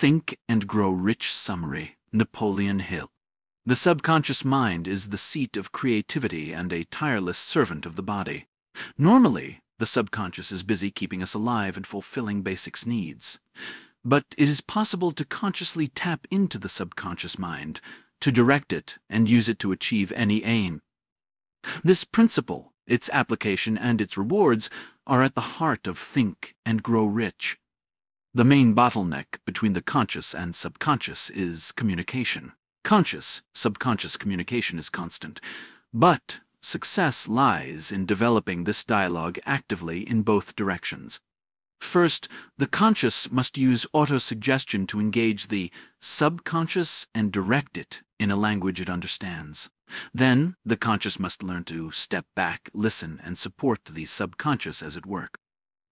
Think and Grow Rich summary, Napoleon Hill. The subconscious mind is the seat of creativity and a tireless servant of the body. Normally, the subconscious is busy keeping us alive and fulfilling basic needs. But it is possible to consciously tap into the subconscious mind, to direct it and use it to achieve any aim. This principle, its application and its rewards, are at the heart of Think and Grow Rich. The main bottleneck between the conscious and subconscious is communication. Conscious-subconscious communication is constant, but success lies in developing this dialogue actively in both directions. First, the conscious must use autosuggestion to engage the subconscious and direct it in a language it understands. Then, the conscious must learn to step back, listen, and support the subconscious as it works.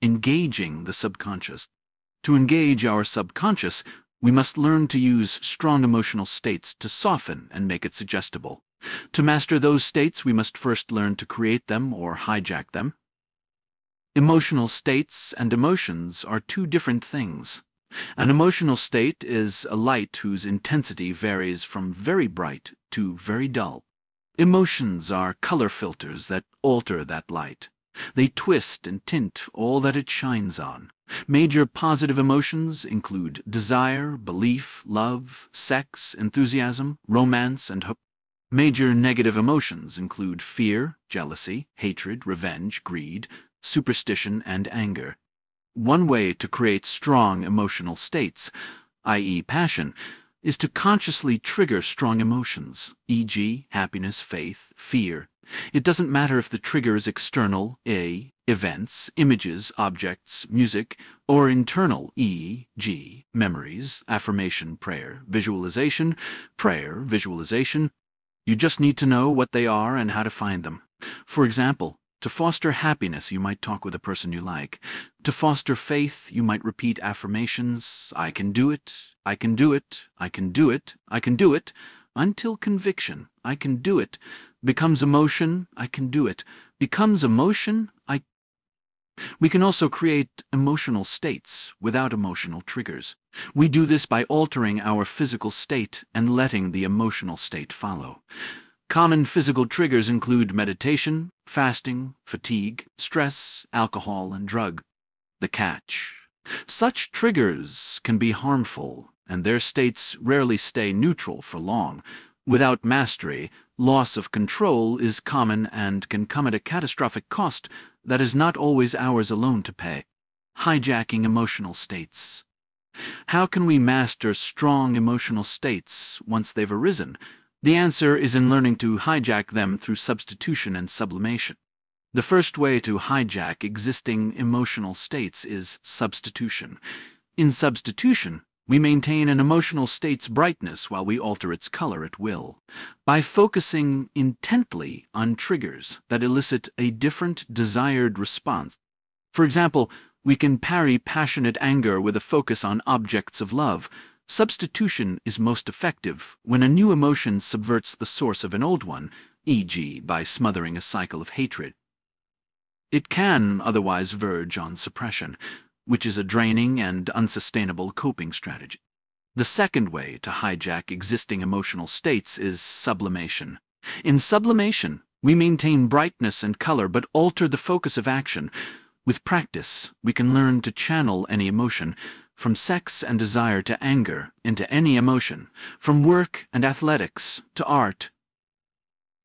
Engaging the subconscious. To engage our subconscious, we must learn to use strong emotional states to soften and make it suggestible. To master those states, we must first learn to create them or hijack them. Emotional states and emotions are two different things. An emotional state is a light whose intensity varies from very bright to very dull. Emotions are color filters that alter that light. They twist and tint all that it shines on. Major positive emotions include desire, belief, love, sex, enthusiasm, romance, and hope. Major negative emotions include fear, jealousy, hatred, revenge, greed, superstition, and anger. One way to create strong emotional states, i.e. passion, is to consciously trigger strong emotions, e.g. happiness, faith, fear. It doesn't matter if the trigger is external, events, images, objects, music, or internal, e.g. memories, affirmation, prayer, visualization. You just need to know what they are and how to find them. For example, to foster happiness, you might talk with a person you like. To foster faith, you might repeat affirmations, I can do it, I can do it, I can do it, I can do it, until conviction, I can do it, becomes emotion, I can do it, becomes emotion, We can also create emotional states without emotional triggers. We do this by altering our physical state and letting the emotional state follow. Common physical triggers include meditation, fasting, fatigue, stress, alcohol, and drug. The catch: such triggers can be harmful, and their states rarely stay neutral for long. Without mastery, loss of control is common and can come at a catastrophic cost that is not always ours alone to pay. Hijacking emotional states. How can we master strong emotional states once they've arisen? The answer is in learning to hijack them through substitution and sublimation. The first way to hijack existing emotional states is substitution. In substitution, we maintain an emotional state's brightness while we alter its color at will. By focusing intently on triggers that elicit a different desired response. For example, we can parry passionate anger with a focus on objects of love. Substitution is most effective when a new emotion subverts the source of an old one, e.g. by smothering a cycle of hatred. It can otherwise verge on suppression, which is a draining and unsustainable coping strategy. The second way to hijack existing emotional states is sublimation. In sublimation, we maintain brightness and color but alter the focus of action. With practice, we can learn to channel any emotion, from sex and desire to anger, into any emotion, from work and athletics to art.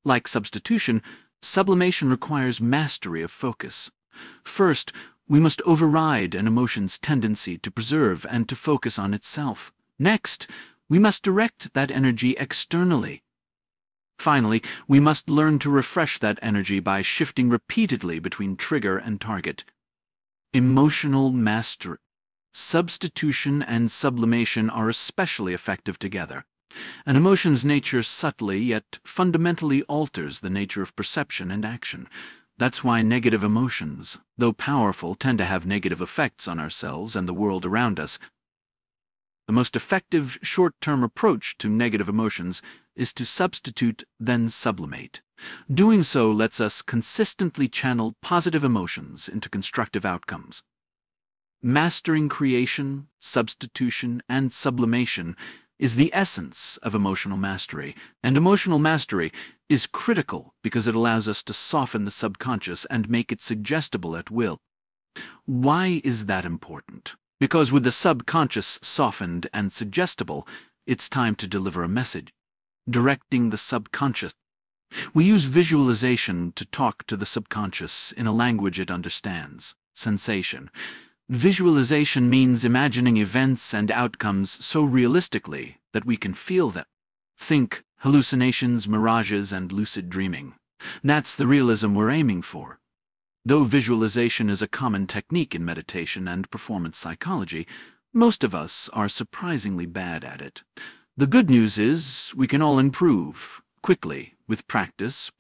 Like substitution, sublimation requires mastery of focus. First, we must override an emotion's tendency to preserve and to focus on itself. Next, we must direct that energy externally. Finally, we must learn to refresh that energy by shifting repeatedly between trigger and target. Emotional mastery. Substitution and sublimation are especially effective together. An emotion's nature subtly yet fundamentally alters the nature of perception and action. That's why negative emotions, though powerful, tend to have negative effects on ourselves and the world around us. The most effective short-term approach to negative emotions is to substitute, then sublimate. Doing so lets us consistently channel positive emotions into constructive outcomes. Mastering creation, substitution, and sublimation is the essence of emotional mastery, and emotional mastery is critical because it allows us to soften the subconscious and make it suggestible at will. Why is that important? Because with the subconscious softened and suggestible, it's time to deliver a message. Directing the subconscious. We use visualization to talk to the subconscious in a language it understands. Sensation. Visualization means imagining events and outcomes so realistically that we can feel them. Think hallucinations, mirages, and lucid dreaming. That's the realism we're aiming for. Though visualization is a common technique in meditation and performance psychology, most of us are surprisingly bad at it. The good news is we can all improve quickly with practice,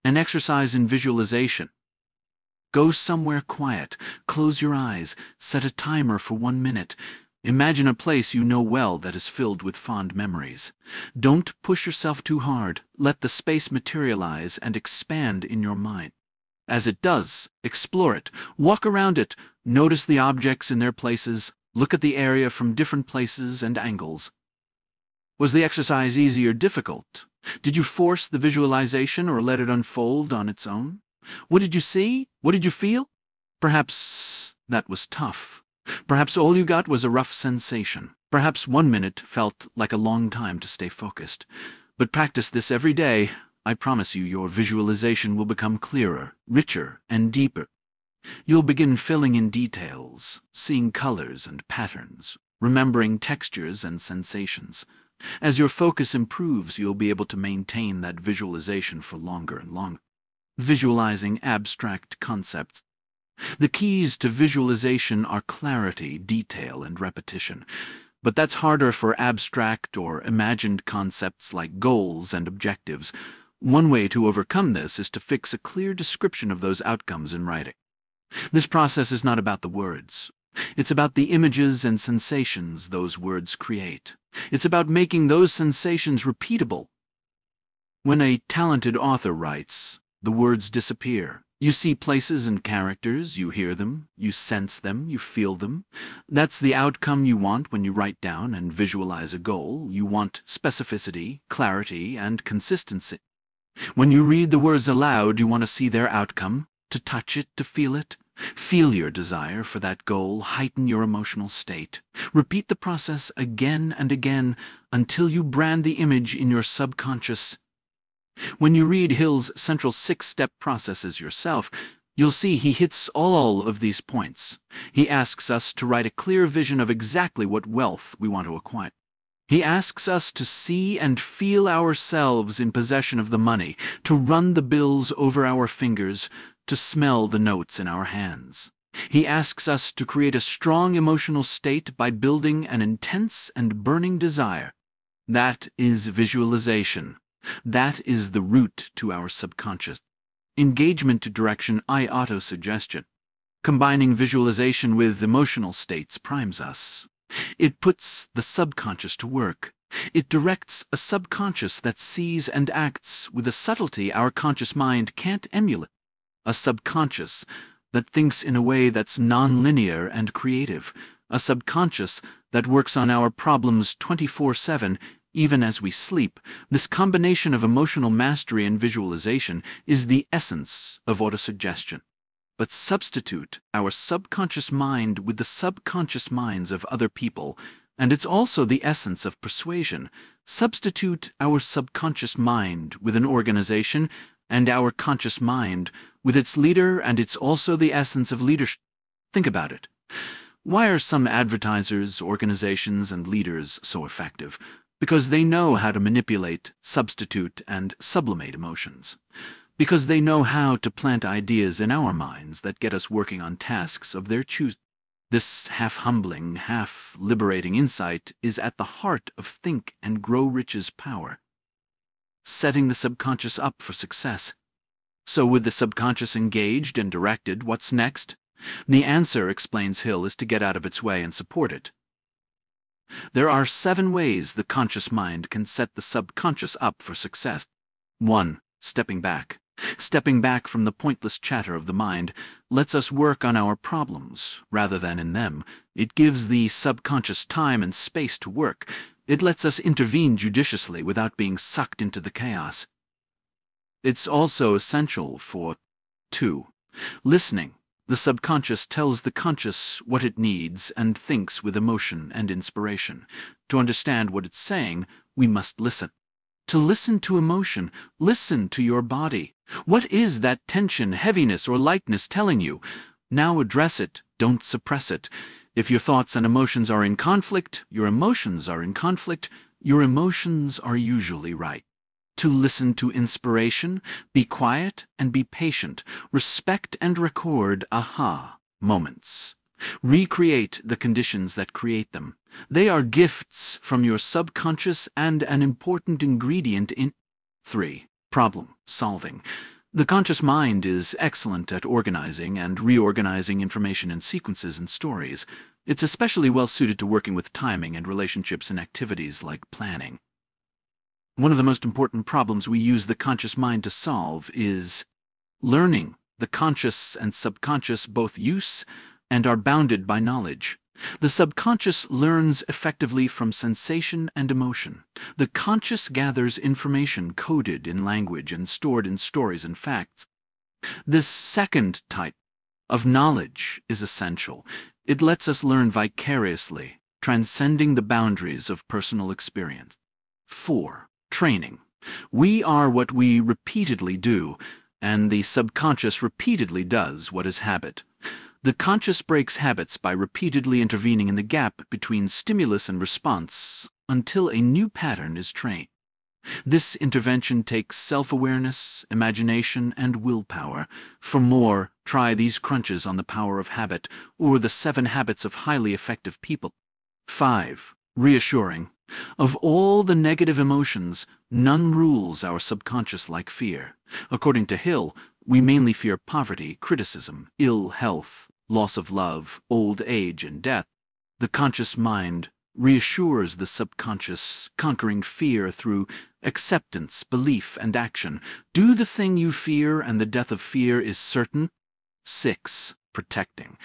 and exercise in visualization. Go somewhere quiet, close your eyes, set a timer for 1 minute. Imagine a place you know well that is filled with fond memories. Don't push yourself too hard. Let the space materialize and expand in your mind. As it does, explore it, walk around it, notice the objects in their places, look at the area from different places and angles. Was the exercise easy or difficult? Did you force the visualization or let it unfold on its own? What did you see? What did you feel? Perhaps that was tough. Perhaps all you got was a rough sensation. Perhaps 1 minute felt like a long time to stay focused. But practice this every day. I promise you your visualization will become clearer, richer, and deeper. You'll begin filling in details, seeing colors and patterns, remembering textures and sensations. As your focus improves, you'll be able to maintain that visualization for longer and longer. Visualizing abstract concepts. The keys to visualization are clarity, detail, and repetition. But that's harder for abstract or imagined concepts like goals and objectives. One way to overcome this is to fix a clear description of those outcomes in writing. This process is not about the words. It's about the images and sensations those words create. It's about making those sensations repeatable. When a talented author writes, the words disappear. You see places and characters, you hear them, you sense them, you feel them. That's the outcome you want when you write down and visualize a goal. You want specificity, clarity, and consistency. When you read the words aloud, you want to see their outcome, to touch it, to feel it. Feel your desire for that goal, heighten your emotional state. Repeat the process again and again until you brand the image in your subconscious. When you read Hill's central 6-step processes yourself, you'll see he hits all of these points. He asks us to write a clear vision of exactly what wealth we want to acquire. He asks us to see and feel ourselves in possession of the money, to run the bills over our fingers, to smell the notes in our hands. He asks us to create a strong emotional state by building an intense and burning desire. That is visualization. That is the route to our subconscious. Engagement to direction autosuggestion. Combining visualization with emotional states primes us. It puts the subconscious to work. It directs a subconscious that sees and acts with a subtlety our conscious mind can't emulate. A subconscious that thinks in a way that's non-linear and creative. A subconscious that works on our problems 24/7, even as we sleep. This combination of emotional mastery and visualization is the essence of autosuggestion. But substitute our subconscious mind with the subconscious minds of other people, and it's also the essence of persuasion. Substitute our subconscious mind with an organization, and our conscious mind with its leader, and it's also the essence of leadership. Think about it. Why are some advertisers, organizations, and leaders so effective? Because they know how to manipulate, substitute, and sublimate emotions. Because they know how to plant ideas in our minds that get us working on tasks of their choosing. This half-humbling, half-liberating insight is at the heart of Think and Grow Rich's power. Setting the subconscious up for success. So with the subconscious engaged and directed, what's next? The answer, explains Hill, is to get out of its way and support it. There are 7 ways the conscious mind can set the subconscious up for success. 1. Stepping back. Stepping back from the pointless chatter of the mind lets us work on our problems rather than in them. It gives the subconscious time and space to work. It lets us intervene judiciously without being sucked into the chaos. It's also essential for 2. Listening. The subconscious tells the conscious what it needs and thinks with emotion and inspiration. To understand what it's saying, we must listen. To listen to emotion, listen to your body. What is that tension, heaviness, or lightness telling you? Now address it, don't suppress it. If your thoughts and emotions are in conflict, your emotions are in conflict, your emotions are usually right. To listen to inspiration, be quiet and be patient. Respect and record aha moments. Recreate the conditions that create them. They are gifts from your subconscious and an important ingredient in 3. Problem solving. The conscious mind is excellent at organizing and reorganizing information in sequences and stories. It's especially well suited to working with timing and relationships in activities like planning. One of the most important problems we use the conscious mind to solve is learning. The conscious and subconscious both use and are bounded by knowledge. The subconscious learns effectively from sensation and emotion. The conscious gathers information coded in language and stored in stories and facts. This second type of knowledge is essential. It lets us learn vicariously, transcending the boundaries of personal experience. 4. Training. We are what we repeatedly do, and the subconscious repeatedly does what is habit. The conscious breaks habits by repeatedly intervening in the gap between stimulus and response until a new pattern is trained. This intervention takes self-awareness, imagination, and willpower. For more, try these crunches on the power of habit or the 7 habits of highly effective people. 5. Reassuring. Of all the negative emotions, none rules our subconscious like fear. According to Hill, we mainly fear poverty, criticism, ill health, loss of love, old age, and death. The conscious mind reassures the subconscious, conquering fear through acceptance, belief, and action. Do the thing you fear, and the death of fear is certain. 6. Protecting.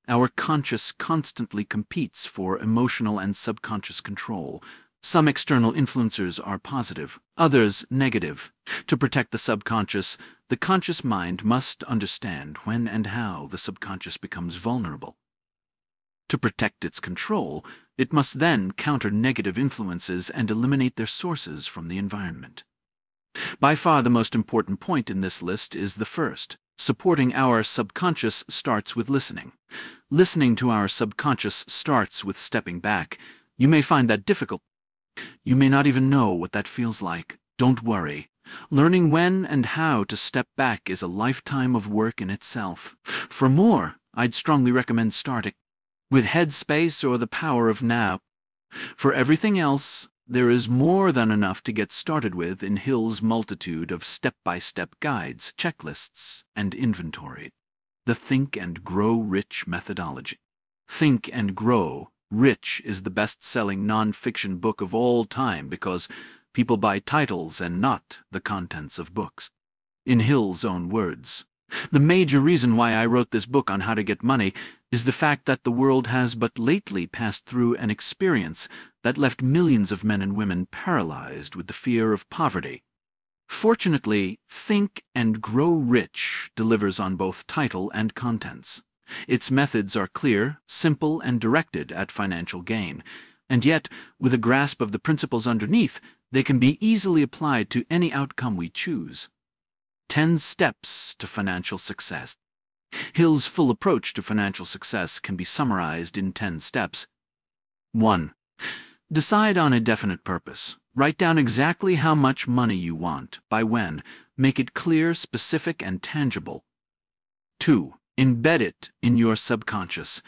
Our conscious constantly competes for emotional and subconscious control. Some external influencers are positive, others negative. To protect the subconscious, the conscious mind must understand when and how the subconscious becomes vulnerable. To protect its control, it must then counter negative influences and eliminate their sources from the environment. By far the most important point in this list is the first. Supporting our subconscious starts with listening. Listening to our subconscious starts with stepping back. You may find that difficult. You may not even know what that feels like. Don't worry. Learning when and how to step back is a lifetime of work in itself. For more, I'd strongly recommend starting with Headspace or the Power of Now. For everything else, there is more than enough to get started with in Hill's multitude of step-by-step guides, checklists, and inventory. The Think and Grow Rich methodology. Think and Grow Rich is the best-selling non-fiction book of all time because people buy titles and not the contents of books. In Hill's own words, the major reason why I wrote this book on how to get money is the fact that the world has but lately passed through an experience that left millions of men and women paralyzed with the fear of poverty. Fortunately, Think and Grow Rich delivers on both title and contents. Its methods are clear, simple, and directed at financial gain, and yet, with a grasp of the principles underneath, they can be easily applied to any outcome we choose. 10 Steps to Financial Success. Hill's full approach to financial success can be summarized in 10 steps. 1. Decide on a definite purpose. Write down exactly how much money you want, by when. Make it clear, specific, and tangible. 2. Embed it in your subconscious.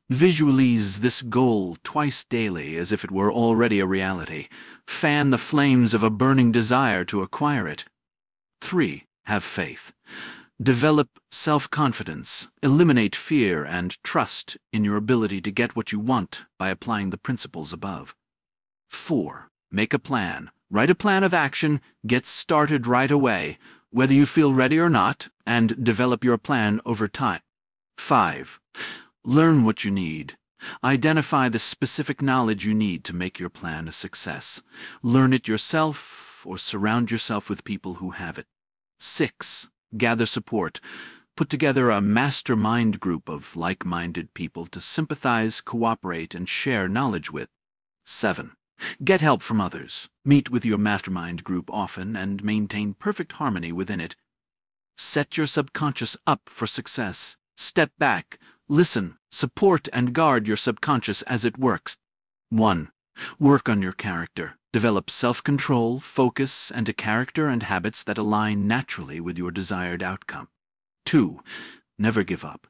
Visualize this goal twice daily as if it were already a reality. Fan the flames of a burning desire to acquire it. 3. Have faith. Develop self-confidence. Eliminate fear and trust in your ability to get what you want by applying the principles above. 4. Make a plan. Write a plan of action. Get started right away. whether you feel ready or not, and develop your plan over time. 5. Learn what you need. Identify the specific knowledge you need to make your plan a success. Learn it yourself or surround yourself with people who have it. 6. Gather support. Put together a mastermind group of like-minded people to sympathize, cooperate, and share knowledge with. 7. Get help from others. Meet with your mastermind group often and maintain perfect harmony within it. Set your subconscious up for success. Step back, listen, support, and guard your subconscious as it works. 1. Work on your character. Develop self-control, focus, and a character and habits that align naturally with your desired outcome. 2. Never give up.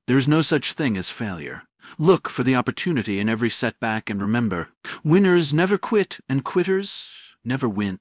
There is no such thing as failure. Look for the opportunity in every setback and remember, winners never quit and quitters never win.